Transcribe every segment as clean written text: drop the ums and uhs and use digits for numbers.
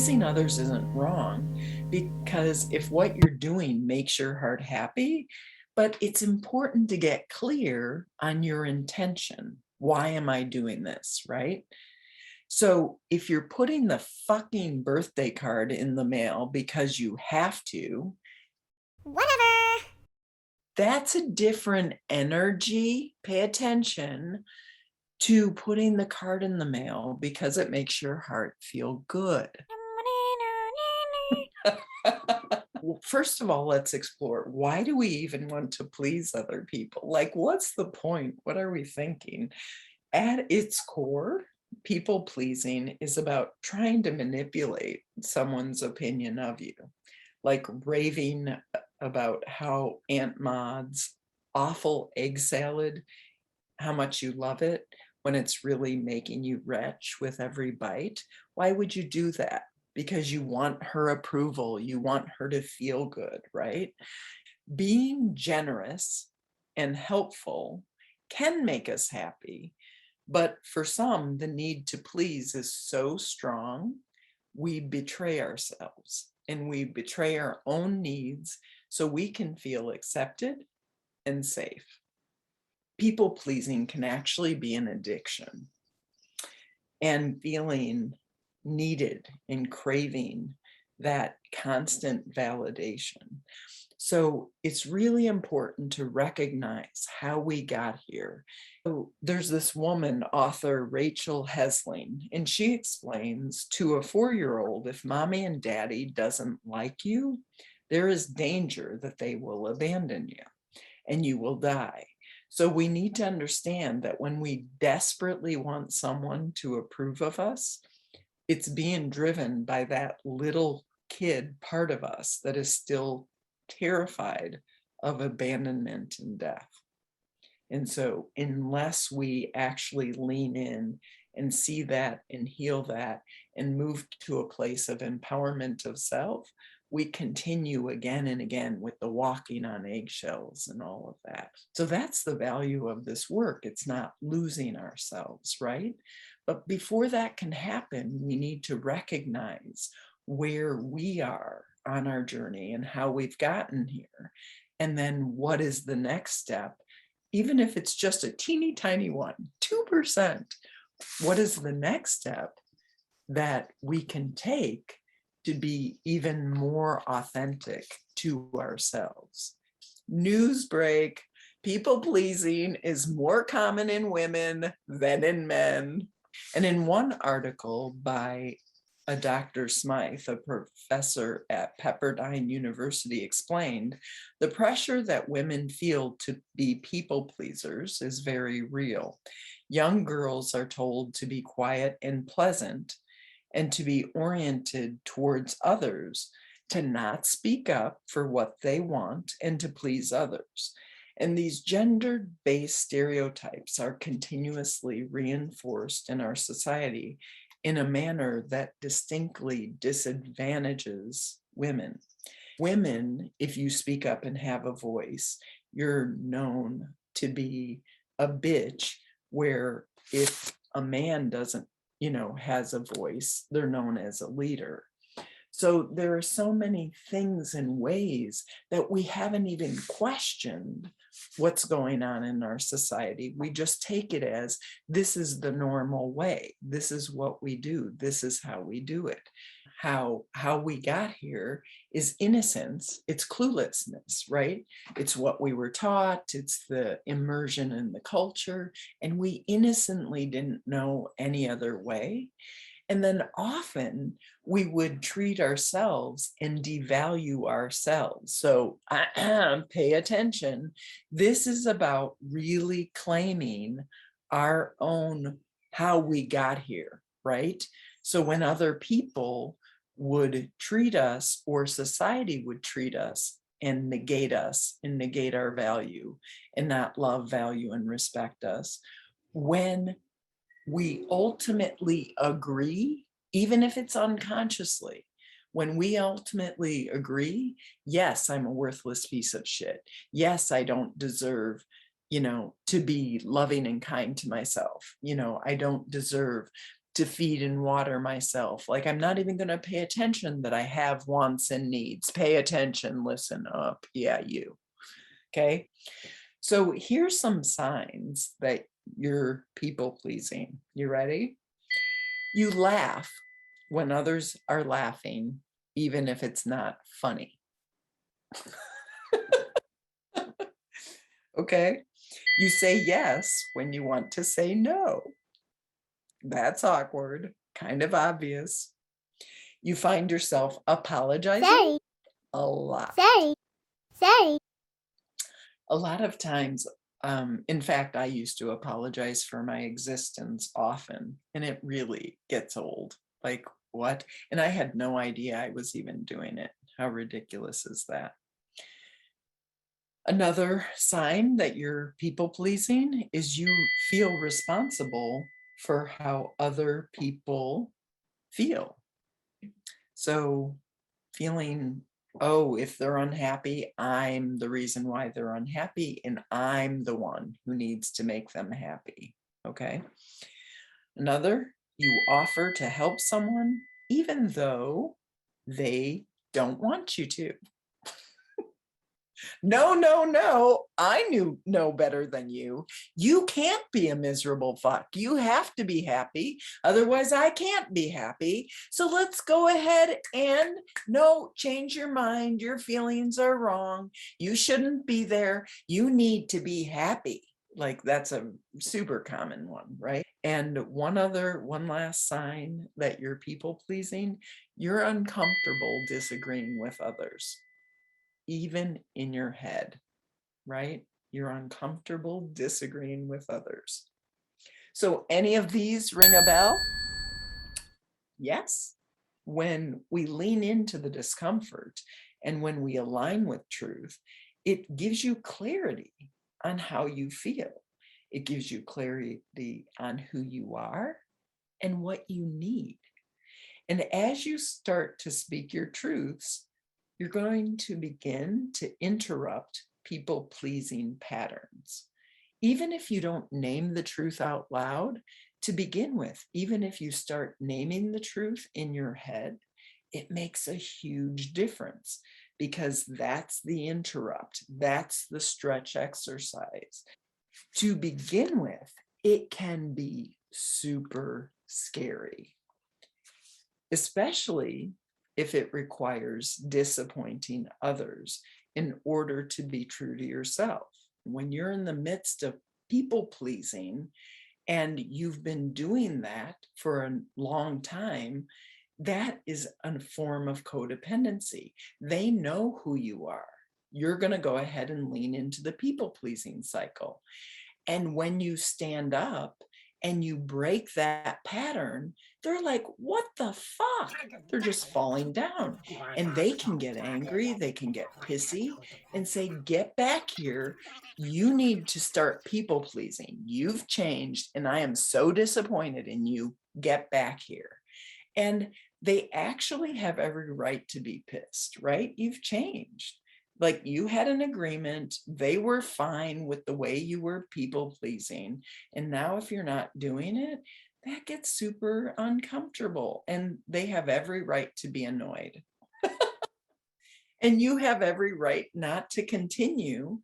pleasing others isn't wrong, because if what you're doing makes your heart happy, but it's important to get clear on your intention. Why am I doing this, right? So if you're putting the fucking birthday card in the mail because you have to, Whatever. that's a different energy. Pay attention to putting the card in the mail because it makes your heart feel good. Well, first of all, let's explore, why do we even want to please other people? Like, what's the point? What are we thinking? At its core, people pleasing is about trying to manipulate someone's opinion of you, like raving about how Aunt Maud's awful egg salad, how much you love it, when it's really making you retch with every bite. Why would you do that? Because you want her approval, you want her to feel good, right? Being generous and helpful can make us happy, but for some, the need to please is so strong, we betray ourselves and we betray our own needs so we can feel accepted and safe. People pleasing can actually be an addiction, and feeling needed and craving that constant validation. So it's really important to recognize how we got here. So there's this woman, author Rachel Hesling, and she explains to a 4-year-old, if mommy and daddy doesn't like you, there is danger that they will abandon you and you will die. So we need to understand that when we desperately want someone to approve of us, it's being driven by that little kid part of us that is still terrified of abandonment and death. And so unless we actually lean in and see that and heal that and move to a place of empowerment of self, we continue again and again with the walking on eggshells and all of that. So that's the value of this work. It's not losing ourselves, right? But before that can happen, we need to recognize where we are on our journey and how we've gotten here. And then what is the next step? Even if it's just a teeny tiny one, 2%, what is the next step that we can take to be even more authentic to ourselves? News break: people pleasing is more common in women than in men. And in one article by a Dr. Smythe, a professor at Pepperdine University, explained the pressure that women feel to be people pleasers is very real. Young girls are told to be quiet and pleasant and to be oriented towards others, to not speak up for what they want and to please others. And these gender-based stereotypes are continuously reinforced in our society in a manner that distinctly disadvantages women. Women, if you speak up and have a voice, you're known to be a bitch, where if a man doesn't, has a voice, they're known as a leader. So there are so many things and ways that we haven't even questioned what's going on in our society. We just take it as this is the normal way. This is what we do. This is how we do it. How we got here is innocence. It's cluelessness, right? It's what we were taught. It's the immersion in the culture. And we innocently didn't know any other way. And then often we would treat ourselves and devalue ourselves. So pay attention. This is about really claiming our own, how we got here, right? So when other people would treat us, or society would treat us and negate our value and not love, value, and respect us, when we ultimately agree, even if it's unconsciously, when we ultimately agree, yes, I'm a worthless piece of shit. Yes, I don't deserve, to be loving and kind to myself. I don't deserve to feed and water myself. Like I'm not even going to pay attention that I have wants and needs. Pay attention, listen up. Yeah, you. Okay. So here's some signs that you're people pleasing. You ready? You laugh when others are laughing, even if it's not funny. Okay. You say yes when you want to say no. That's awkward, kind of obvious. You find yourself apologizing Sorry, a lot. sorry, sorry. A lot of times, in fact, I used to apologize for my existence often, and it really gets old. Like, what? And I had no idea I was even doing it. How ridiculous is that? Another sign that you're people pleasing is you feel responsible for how other people feel. So, feeling, oh, if they're unhappy, I'm the reason why they're unhappy, and I'm the one who needs to make them happy. Okay. Another, you offer to help someone even though they don't want you to. No, no, no. I know better than you. You can't be a miserable fuck. You have to be happy. Otherwise, I can't be happy. So let's go ahead and no, change your mind. Your feelings are wrong. You shouldn't be there. You need to be happy. Like that's a super common one, right? And one last sign that you're people pleasing, you're uncomfortable disagreeing with others even in your head, right? You're uncomfortable disagreeing with others. So, any of these ring a bell? Yes. When we lean into the discomfort and when we align with truth, it gives you clarity on how you feel. It gives you clarity on who you are and what you need. And as you start to speak your truths, you're going to begin to interrupt people pleasing patterns. Even if you don't name the truth out loud, to begin with, even if you start naming the truth in your head, it makes a huge difference because that's the interrupt, that's the stretch exercise. To begin with, it can be super scary, especially if it requires disappointing others in order to be true to yourself. When you're in the midst of people pleasing and you've been doing that for a long time, that is a form of codependency. They know who you are. You're going to go ahead and lean into the people pleasing cycle. And when you stand up and you break that pattern, they're like, what the fuck? They're just falling down. And they can get angry, they can get pissy and say, get back here. You need to start people pleasing. You've changed, and I am so disappointed in you. Get back here. And they actually have every right to be pissed, right? You've changed. Like you had an agreement, they were fine with the way you were people pleasing. And now, if you're not doing it, that gets super uncomfortable. And they have every right to be annoyed. And you have every right not to continue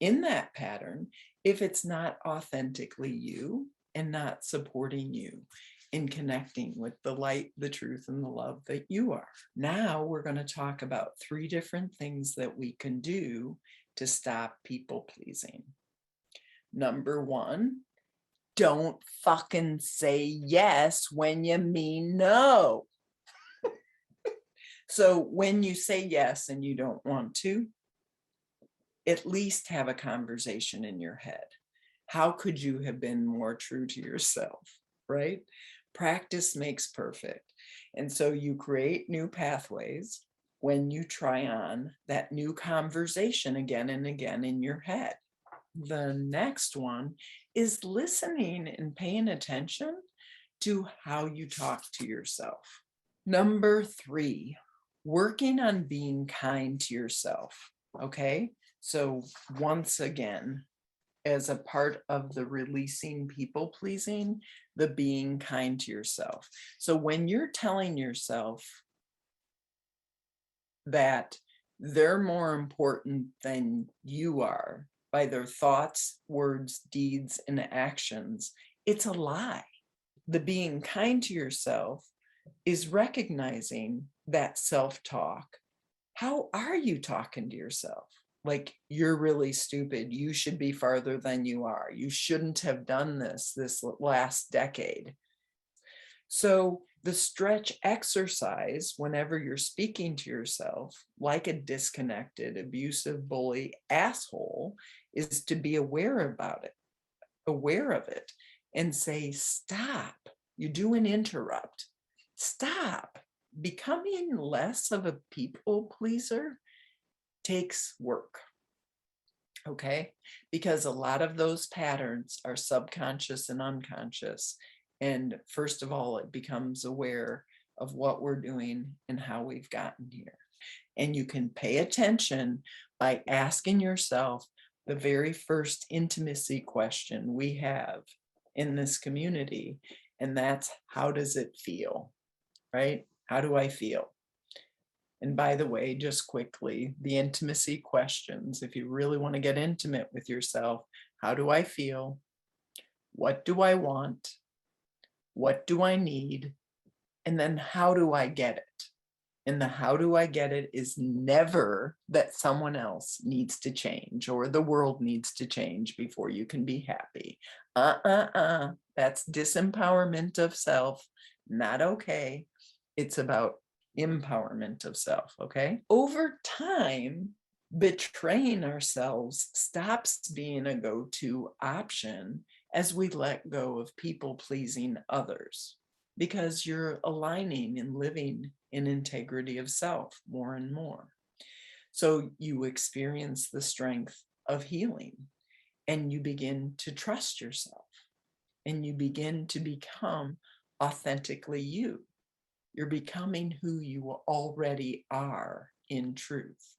in that pattern if it's not authentically you and not supporting you in connecting with the light, the truth, and the love that you are. Now we're going to talk about 3 different things that we can do to stop people pleasing. Number 1, don't fucking say yes when you mean no. So when you say yes and you don't want to, at least have a conversation in your head. How could you have been more true to yourself, right? Practice makes perfect. And so you create new pathways when you try on that new conversation again and again in your head. The next one is listening and paying attention to how you talk to yourself. Number 3, working on being kind to yourself. Okay. So once again, as a part of the releasing people pleasing, the being kind to yourself. So when you're telling yourself that they're more important than you are by their thoughts, words, deeds, and actions, it's a lie. The being kind to yourself is recognizing that self-talk. How are you talking to yourself? Like, you're really stupid. You should be farther than you are. You shouldn't have done this last decade. So the stretch exercise, whenever you're speaking to yourself like a disconnected, abusive, bully asshole, is to be aware about it, aware of it, and say, stop. You do an interrupt. Stop. Becoming less of a people pleaser takes work. Okay, because a lot of those patterns are subconscious and unconscious. And first of all, it becomes aware of what we're doing and how we've gotten here. And you can pay attention by asking yourself the very first intimacy question we have in this community. And that's, how does it feel? Right? How do I feel? And by the way, just quickly, the intimacy questions, if you really want to get intimate with yourself, how do I feel? What do I want? What do I need? And then how do I get it? And the how do I get it is never that someone else needs to change or the world needs to change before you can be happy. That's disempowerment of self. Not okay. It's about empowerment of self. Okay. Over time, betraying ourselves stops being a go-to option as we let go of people pleasing others, because you're aligning and living in integrity of self more and more. So you experience the strength of healing and you begin to trust yourself and you begin to become authentically you. You're becoming who you already are in truth.